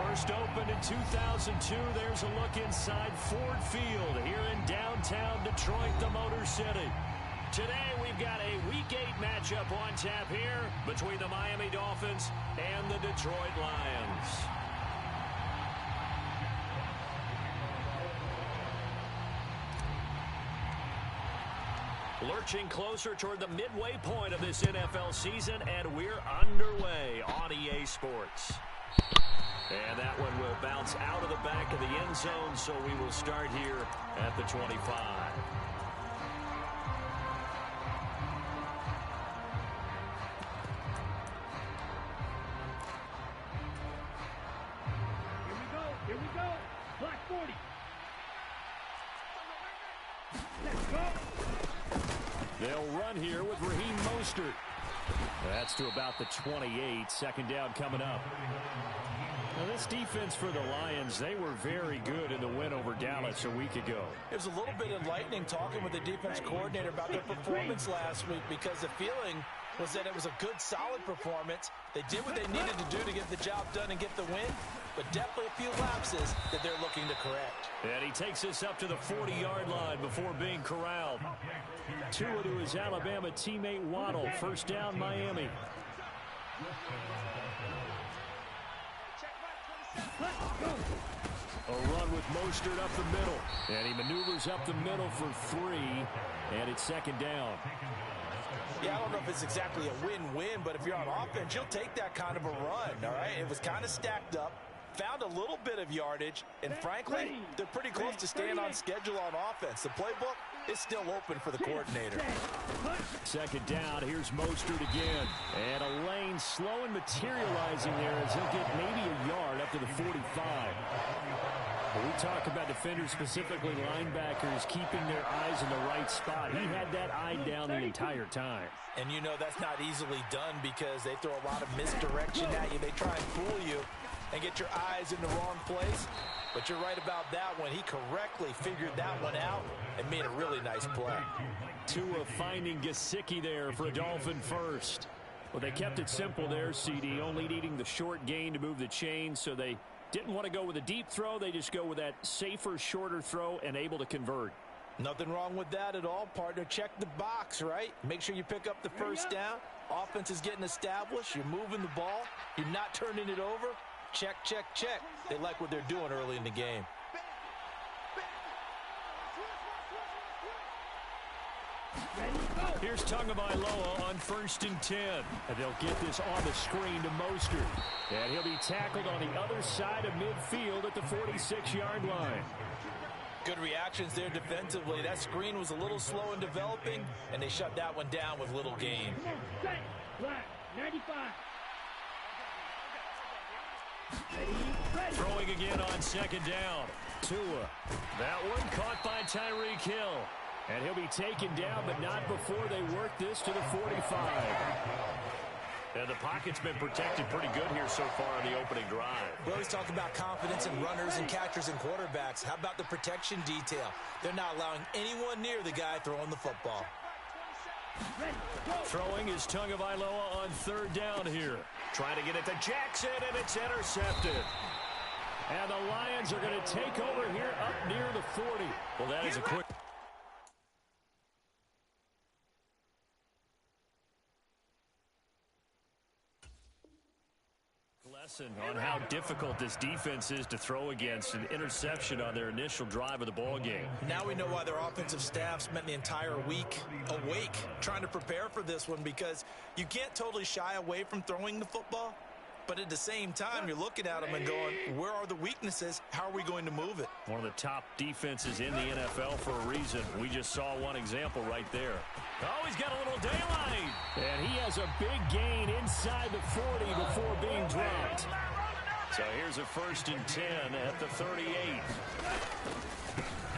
First opened in 2002. There's a look inside Ford Field here in downtown Detroit, the Motor City. Today we've got a Week 8 matchup on tap here between the Miami Dolphins and the Detroit Lions. Lurching closer toward the midway point of this NFL season, and we're underway on EA Sports. And that one will bounce out of the back of the end zone, so we will start here at the 25. Here we go. Black 40. Let's go. They'll run here with Raheem Mostert. That's to about the 28. Second down coming up. Now this defense for the Lions, they were very good in the win over Dallas a week ago. It was a little bit enlightening talking with the defense coordinator about their performance last week, because the feeling was that it was a good, solid performance. They did what they needed to do to get the job done and get the win, but definitely a few lapses that they're looking to correct. And he takes us up to the 40-yard line before being corralled. Tua to his Alabama teammate Waddle. First down, Miami. A run with Mostert up the middle. And he maneuvers up the middle for 3. And it's second down. Yeah, I don't know if it's exactly a win-win, but if you're on offense, you'll take that kind of a run, all right? It was kind of stacked up, found a little bit of yardage, and frankly, they're pretty close to staying on schedule on offense. The playbook is still open for the coordinator. Second down, here's Mostert again. And a lane slow and materializing there as he'll get maybe a yard up to the 45. When we talk about defenders, specifically linebackers, keeping their eyes in the right spot, he had that eye down the entire time. And you know that's not easily done because they throw a lot of misdirection at you. They try and fool you and get your eyes in the wrong place. But you're right about that one. He correctly figured that one out and made a really nice play. Tua finding Gesicki there for a Dolphin first. Well, they kept it simple there, CD, only needing the short gain to move the chain, so they didn't want to go with a deep throw. They just go with that safer, shorter throw and able to convert. Nothing wrong with that at all, partner. Check the box, right? Make sure you pick up the first down. Offense is getting established. You're moving the ball. You're not turning it over. Check, check, check. They like what they're doing early in the game. Here's Tagovailoa on 1st and 10. And they'll get this on the screen to Mostert. And he'll be tackled on the other side of midfield at the 46-yard line. Good reactions there defensively. That screen was a little slow in developing, and they shut that one down with little gain. Black 95. Throwing again on second down. Tua. That one caught by Tyreek Hill. And he'll be taken down, but not before they work this to the 45. And the pocket's been protected pretty good here so far on the opening drive. We always talk about confidence in runners and catchers and quarterbacks. How about the protection detail? They're not allowing anyone near the guy throwing the football. Throwing is Tagovailoa on 3rd down here. Trying to get it to Jackson, and it's intercepted. And the Lions are going to take over here up near the 40. Well, that is a quick... lesson on how difficult this defense is to throw against. An interception on their initial drive of the ball game. Now we know why their offensive staff spent the entire week awake trying to prepare for this one, because you can't totally shy away from throwing the football, but at the same time you're looking at them and going, where are the weaknesses? How are we going to move it? One of the top defenses in the NFL for a reason. We just saw one example right there. Oh, he's got a little daylight. And he has a big gain inside the 40 before being dropped. So here's a 1st and 10 at the 38.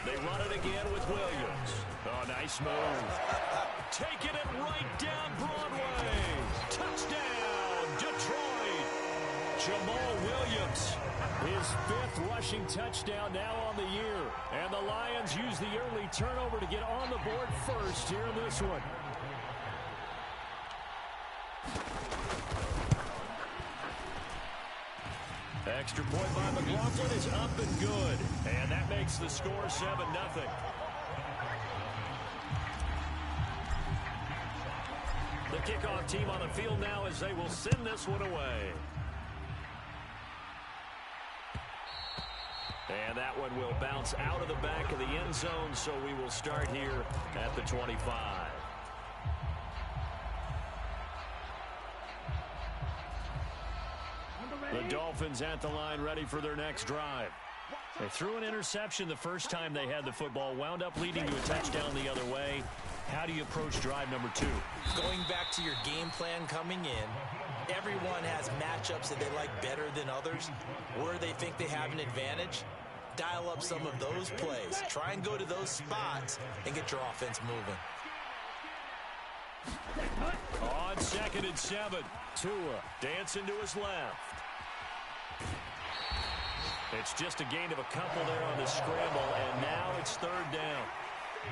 They run it again with Williams. Oh, nice move. Taking it right down Broadway. Touchdown, Detroit. Jamal Williams, his 5th rushing touchdown now on the year. And the Lions use the early turnover to get on the board first here in this one. Extra point by McLaughlin is up and good. And that makes the score 7-0. The kickoff team on the field now as they will send this one away. And that one will bounce out of the back of the end zone, so we will start here at the 25. The Dolphins at the line, ready for their next drive. They threw an interception the first time they had the football, wound up leading to a touchdown the other way. How do you approach drive number 2? Going back to your game plan coming in, everyone has matchups that they like better than others, where they think they have an advantage. Dial up some of those plays. Try and go to those spots and get your offense moving. On 2nd and 7, Tua dancing to his left. It's just a gain of a couple there on the scramble, and now it's 3rd down.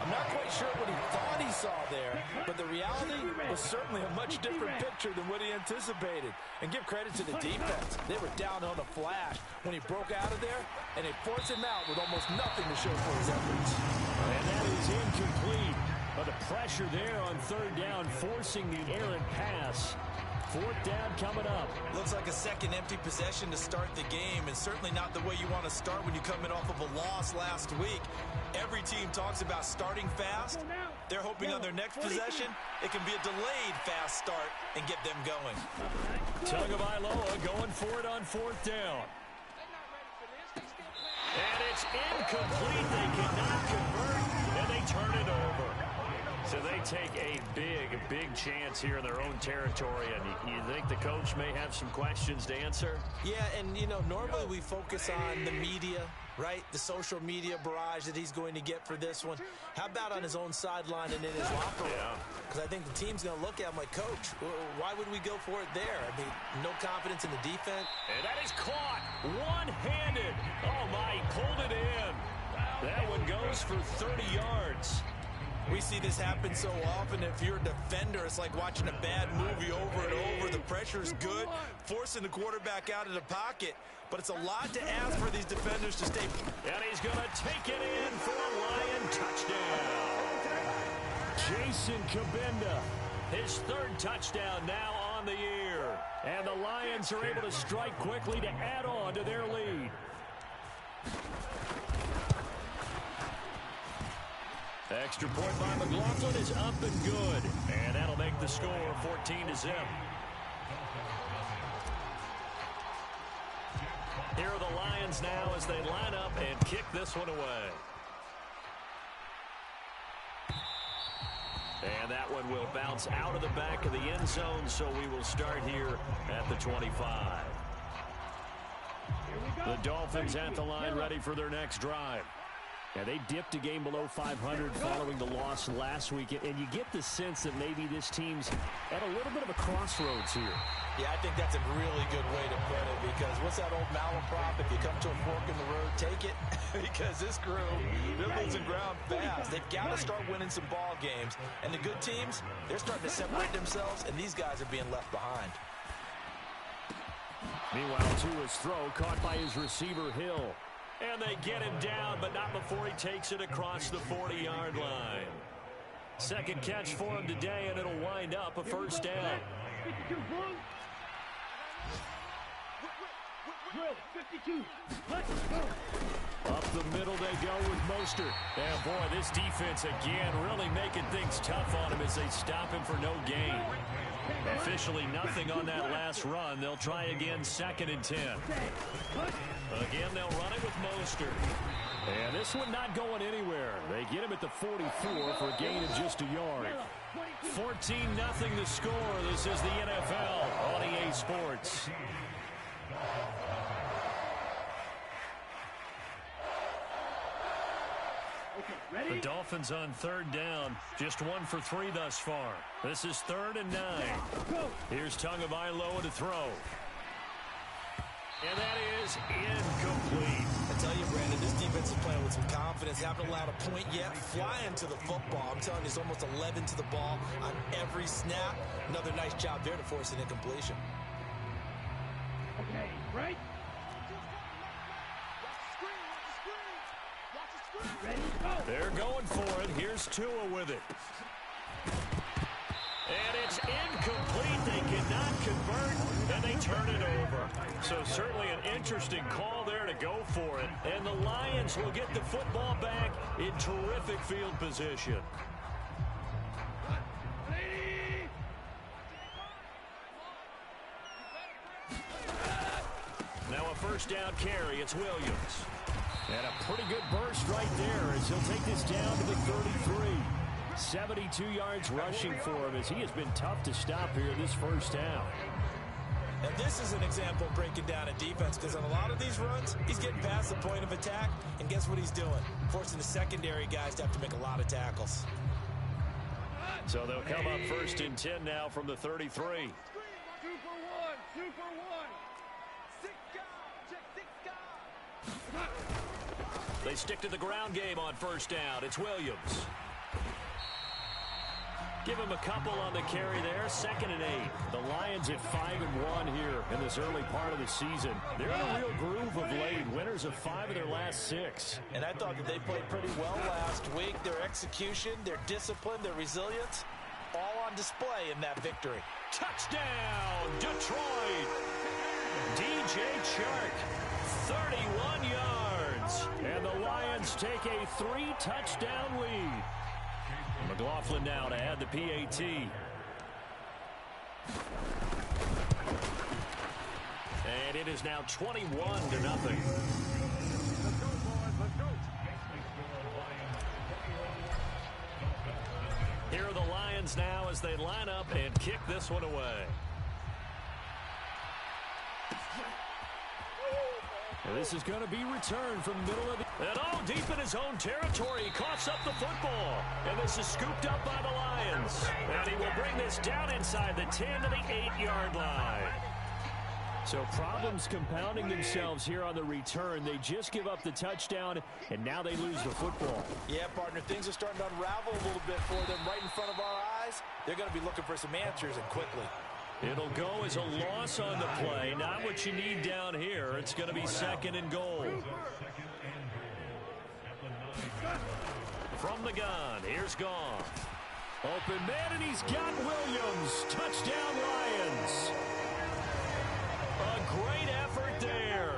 I'm not quite sure what he thought he saw there, but the reality was certainly a much different picture than what he anticipated. And give credit to the defense. They were down on a flash when he broke out of there, and they forced him out with almost nothing to show for his efforts. And that is incomplete. But the pressure there on 3rd down, forcing the errant pass. 4th down coming up. Looks like a second empty possession to start the game, and certainly not the way you want to start when you come in off of a loss last week. Every team talks about starting fast. They're hoping on their next possession, it can be a delayed fast start and get them going. Tagovailoa going for it on 4th down. And it's incomplete. They cannot convert, and they turn it over. So they take a big chance here in their own territory, and you think the coach may have some questions to answer? Yeah, and, you know, normally we focus on the media, right? The social media barrage that he's going to get for this one. How about on his own sideline and in his locker room? Because I think the team's going to look at him like, Coach, why would we go for it there? I mean, no confidence in the defense. And that is caught one-handed. Oh, my, he pulled it in. That one goes for 30 yards. We see this happen so often. If you're a defender, it's like watching a bad movie over and over. The pressure's good, forcing the quarterback out of the pocket. But it's a lot to ask for these defenders to stay. And he's going to take it in for a Lion touchdown. Jason Kabinda, his 3rd touchdown now on the year. And the Lions are able to strike quickly to add on to their lead. Extra point by McLaughlin is up and good. And that'll make the score 14-0. Here are the Lions now as they line up and kick this one away. And that one will bounce out of the back of the end zone, so we will start here at the 25. The Dolphins at the line, ready for their next drive. Yeah, they dipped a game below 500 following the loss last week, and you get the sense that maybe this team's at a little bit of a crossroads here. Yeah, I think that's a really good way to put it, because what's that old malaprop? If you come to a fork in the road, take it. Because this crew, they're losing ground fast. They've got to start winning some ball games. And the good teams, they're starting to separate themselves, and these guys are being left behind. Meanwhile, Tua's throw caught by his receiver, Hill. And they get him down, but not before he takes it across the 40-yard line. Second catch for him today, and it'll wind up a 1st down. 52, drill, 52. Let's go. Up the middle they go with Mostert. And boy, this defense again really making things tough on him as they stop him for no gain. Officially nothing on that last run. They'll try again, 2nd and 10. Again, they'll run it with Mostert. And this one not going anywhere. They get him at the 44 for a gain of just a yard. 14-0 the score. This is the NFL on EA Sports. The Dolphins on 3rd down, just 1 for 3 thus far. This is 3rd and 9. Here's Tagovailoa to throw. And that is incomplete. I tell you, Brandon, this defense is playing with some confidence. Haven't allowed a point yet. Flying to the football. I'm telling you, it's almost 11 to the ball on every snap. Another nice job there to force an incompletion. Okay, right? They're going for it. Here's Tua with it. And it's incomplete. They cannot convert, and they turn it over. So certainly an interesting call there to go for it. And the Lions will get the football back in terrific field position. Now a first down carry. It's Williams. And a pretty good burst right there as he'll take this down to the 33. 72 yards rushing for him as he has been tough to stop here this first down. And this is an example of breaking down a defense, because on a lot of these runs, he's getting past the point of attack, and guess what he's doing? Forcing the secondary guys to have to make a lot of tackles. So they'll come up first and 10 now from the 33. 2 for 1, 2 for 1. 6 guys, check 6 guys. They stick to the ground game on first down. It's Williams. Give him a couple on the carry there. 2nd and 8. The Lions at 5-1 here in this early part of the season. They're in a real groove of late. Winners of 5 of their last 6. And I thought that they played pretty well last week. Their execution, their discipline, their resilience, all on display in that victory. Touchdown, Detroit. DJ Chark, 31 yards. And the Lions take a 3-touchdown lead. McLaughlin now to add the PAT. And it is now 21-0. Here are the Lions now as they line up and kick this one away. And this is going to be returned from the middle of the... And deep in his own territory, he coughs up the football. And this is scooped up by the Lions. And he will bring this down inside the 10 to the 8-yard line. So problems compounding themselves here on the return. They just give up the touchdown, and now they lose the football. Yeah, partner, things are starting to unravel a little bit for them right in front of our eyes. They're going to be looking for some answers, and quickly. It'll go as a loss on the play. Not what you need down here. It's going to be 2nd and goal. From the gun, here's Goff. Open man, and he's got Williams. Touchdown, Lions. A great effort there.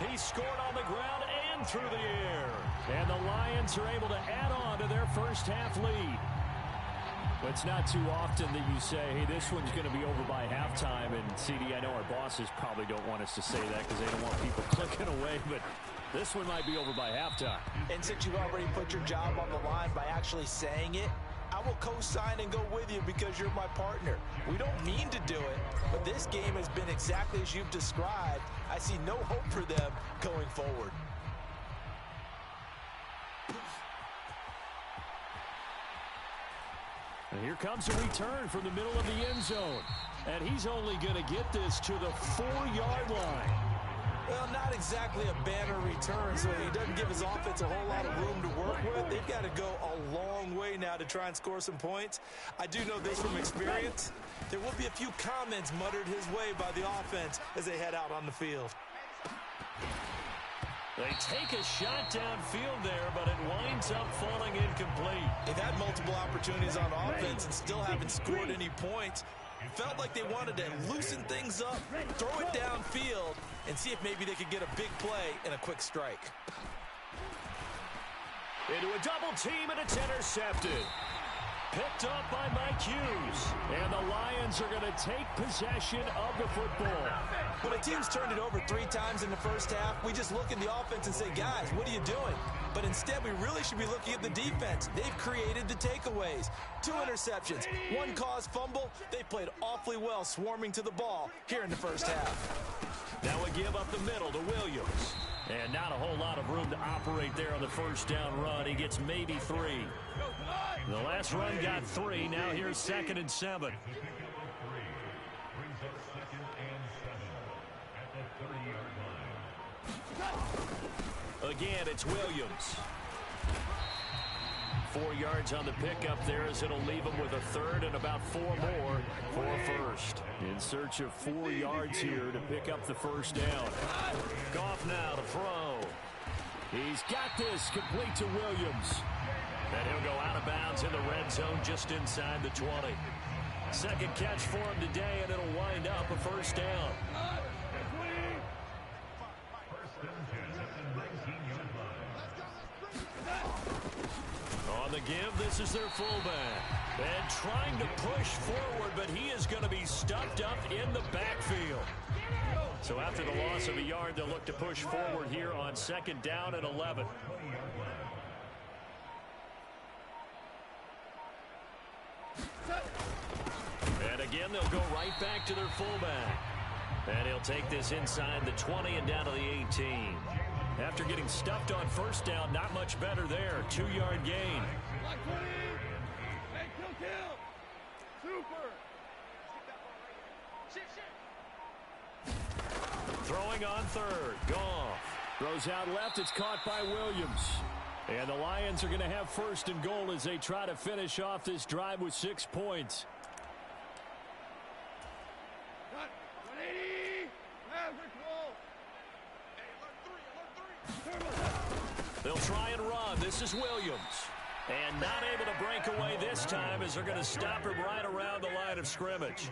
He scored on the ground and through the air. And the Lions are able to add on to their first half lead. But it's not too often that you say, hey, this one's going to be over by halftime. And, CD, I know our bosses probably don't want us to say that because they don't want people clicking away. But this one might be over by halftime. And since you've already put your job on the line by actually saying it, I will co-sign and go with you because you're my partner. We don't mean to do it, but this game has been exactly as you've described. I see no hope for them going forward. And here comes a return from the middle of the end zone. And he's only going to get this to the 4-yard line. Well, not exactly a banner return, so he doesn't give his offense a whole lot of room to work with. They've got to go a long way now to try and score some points. I do know this from experience. There will be a few comments muttered his way by the offense as they head out on the field. They take a shot downfield there, but it winds up falling incomplete. They've had multiple opportunities on offense and still haven't scored any points. Felt like they wanted to loosen things up, throw it downfield, and see if maybe they could get a big play and a quick strike. Into a double team, and it's intercepted. Picked up by Mike Hughes. And the Lions are going to take possession of the football. When a team's turned it over 3 times in the first half, we just look at the offense and say, guys, what are you doing? But instead, we really should be looking at the defense. They've created the takeaways. 2 interceptions, 1 caused fumble. They played awfully well swarming to the ball here in the first half. Now a give up the middle to Williams. And not a whole lot of room to operate there on the first down run. He gets maybe 3. The last run got 3. Now here's 2nd and 7. Again, it's Williams. 4 yards on the pickup there as it'll leave him with a 3rd and about 4 more for a first. In search of 4 yards here to pick up the first down. Goff now to throw. He's got this complete to Williams. And he'll go out of bounds in the red zone just inside the 20. Second catch for him today, and it'll wind up a first down. On the give, this is their fullback. And trying to push forward, but he is going to be stuffed up in the backfield. So after the loss of a yard, they'll look to push forward here on second down and 11. And again, they'll go right back to their fullback. And he'll take this inside the 20 and down to the 18. After getting stuffed on first down, not much better there. 2-yard gain. Throwing on third. Goff throws out left. It's caught by Williams. And the Lions are going to have first and goal as they try to finish off this drive with 6 points. They'll try and run. This is Williams. And not able to break away this time as they're going to stop him right around the line of scrimmage.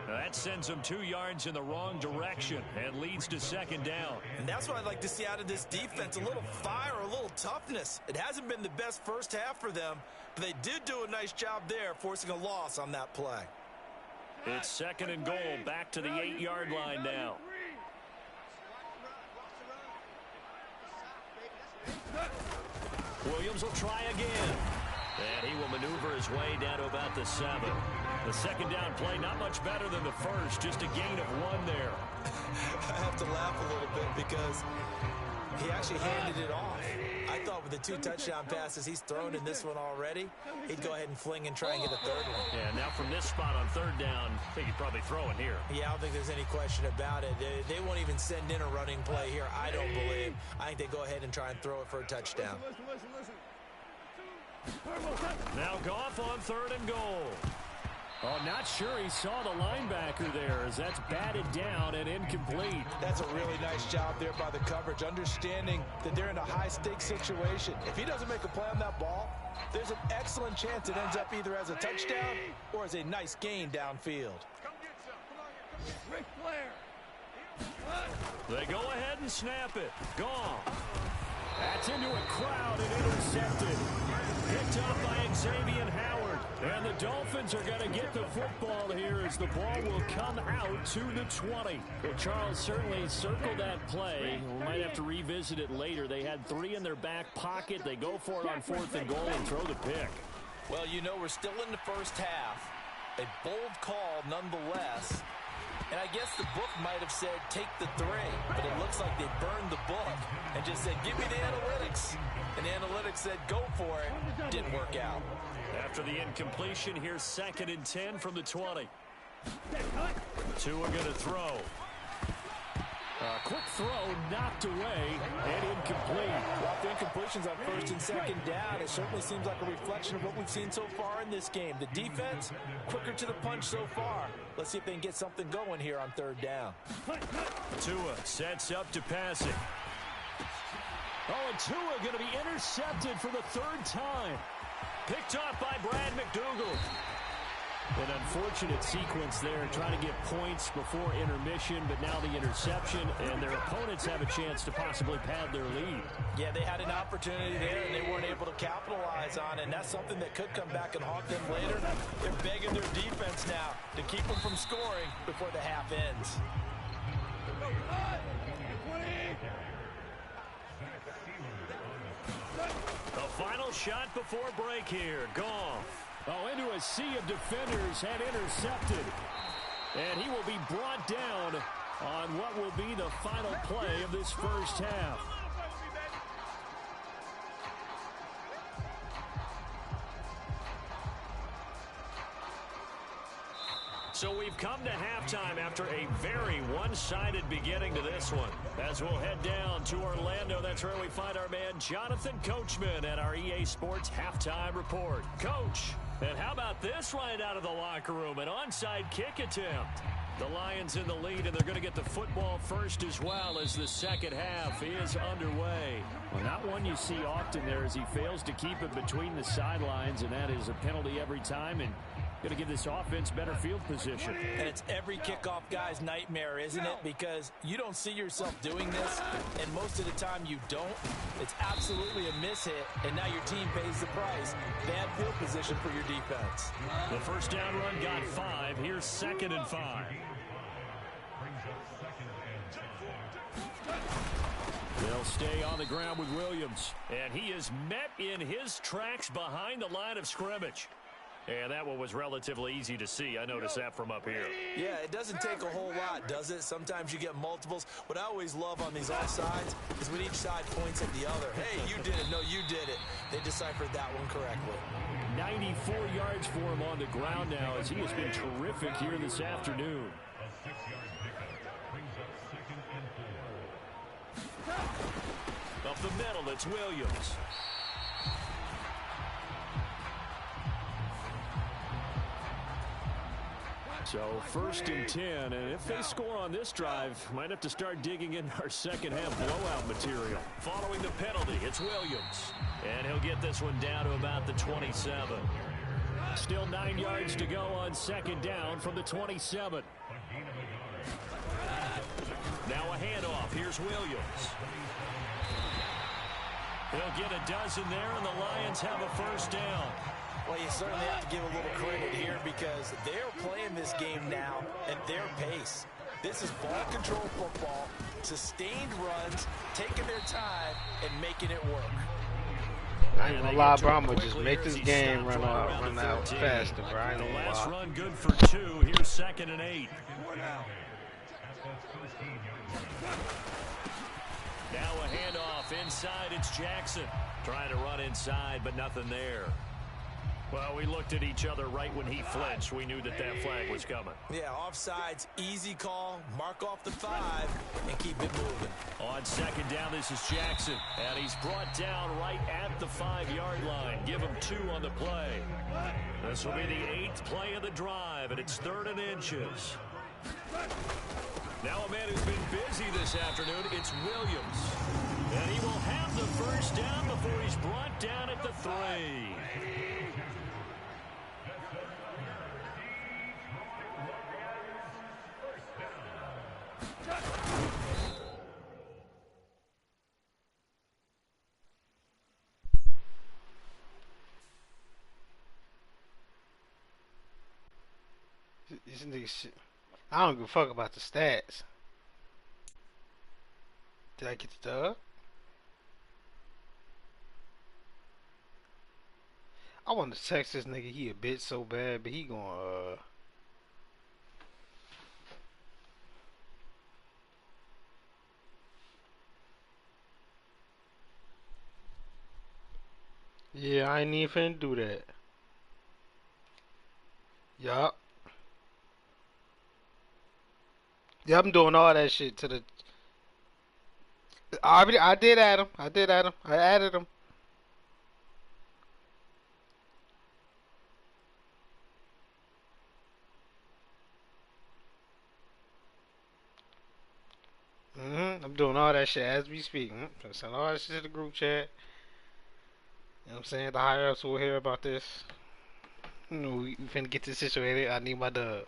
Now that sends them 2 yards in the wrong direction and leads to second down. And that's what I'd like to see out of this defense, a little fire, a little toughness. It hasn't been the best first half for them, but they did do a nice job there, forcing a loss on that play. It's second and goal, back to the 8-yard line now. Williams will try again. And he will maneuver his way down to about the 7. The second down play, not much better than the first, just a gain of 1 there. I have to laugh a little bit because he actually handed it off. I thought with the 2 touchdown passes he's thrown in this one already, he'd go ahead and fling and try and get a third one. Yeah, now from this spot on third down, I think he'd probably throw it here. Yeah, I don't think there's any question about it. They won't even send in a running play here, I don't believe. I think they go ahead and try and throw it for a touchdown. Now Goff on third and goal. Oh, not sure he saw the linebacker there as that's batted down and incomplete. That's a really nice job there by the coverage, understanding that they're in a high-stakes situation. If he doesn't make a play on that ball, there's an excellent chance it ends up either as a touchdown or as a nice gain downfield. Ric Flair. They go ahead and snap it. Goff. That's into a crowd and intercepted. Picked up by Xavier Howard. And the Dolphins are going to get the football here as the ball will come out to the 20. Well, Charles certainly circled that play. We might have to revisit it later. They had 3 in their back pocket. They go for it on fourth and goal and throw the pick. Well, you know, we're still in the first half. A bold call nonetheless. And I guess the book might have said, take the 3. But it looks like they burned the book and just said, give me the analytics. And the analytics said, go for it. Didn't work out. After the incompletion, here's second and 10 from the 20. 2 are going to throw. Quick throw knocked away and incomplete. Well, the incompletions on first and second down, it certainly seems like a reflection of what we've seen so far in this game. The defense, quicker to the punch so far. Let's see if they can get something going here on third down. Tua sets up to pass it. Oh, and Tua going to be intercepted for the 3rd time. Picked off by Brad McDougal. An unfortunate sequence there, trying to get points before intermission, but now the interception, and their opponents have a chance to possibly pad their lead. Yeah, they had an opportunity there, and they weren't able to capitalize on it, and that's something that could come back and haunt them later. They're begging their defense now to keep them from scoring before the half ends. The final shot before break here. Goff. Oh, into a sea of defenders and intercepted. And he will be brought down on what will be the final play of this first half. So we've come to halftime after a very one-sided beginning to this one. As we'll head down to Orlando, that's where we find our man Jonathan Coachman at our EA Sports Halftime Report. Coach, and how about this right out of the locker room, an onside kick attempt? The Lions in the lead, and they're going to get the football first as well as the second half is underway. Well, not one you see often there as he fails to keep it between the sidelines, and that is a penalty every time, and going to give this offense better field position. And it's every kickoff guy's nightmare, isn't it? Because you don't see yourself doing this, and most of the time you don't. It's absolutely a miss hit, and now your team pays the price. Bad field position for your defense. The first down run got 5. Here's 2nd and 5. They'll stay on the ground with Williams, and he is met in his tracks behind the line of scrimmage. And that one was relatively easy to see. I noticed that from up here. Yeah, it doesn't take a whole lot, does it? Sometimes you get multiples. What I always love on these offsides is when each side points at the other. Hey, you did it. No, you did it. They deciphered that one correctly. 94 yards for him on the ground now as he has been terrific here this afternoon. Up the middle, it's Williams. So 1st and 10, and if they score on this drive, might have to start digging in our second half blowout material. Following the penalty, it's Williams. And he'll get this one down to about the 27. Still 9 yards to go on 2nd down from the 27. Now a handoff. Here's Williams. He'll get a dozen there, and the Lions have a first down. Well, you certainly have to give a little credit here because they're playing this game now at their pace. This is ball control football, sustained runs, taking their time, and making it work. I ain't gonna lie, bro. I'm gonna just make this game run out faster, bro. I ain't The gonna last lie. run good for 2. Here's 2nd and 8. Now a handoff inside. It's Jackson trying to run inside, but nothing there. Well, we looked at each other right when he flinched. We knew that that flag was coming. Yeah, offsides, easy call, mark off the 5, and keep it moving. On 2nd down, this is Jackson, and he's brought down right at the 5-yard line. Give him 2 on the play. This will be the 8th play of the drive, and it's 3rd and inches. Now a man who's been busy this afternoon, it's Williams. And he will have the first down before he's brought down at the 3. This nigga shit. I don't give a fuck about the stats. Did I get the dub? I want to text this nigga. He a bitch so bad, but he gonna yeah, I ain't even finna do that. Yup. Yeah, I'm doing all that shit to the. I did add him. I added him. I'm doing all that shit as we speak. Send all that shit to the group chat. You know what I'm saying? The higher ups will hear about this. You know, we finna get this situated. I need my dub.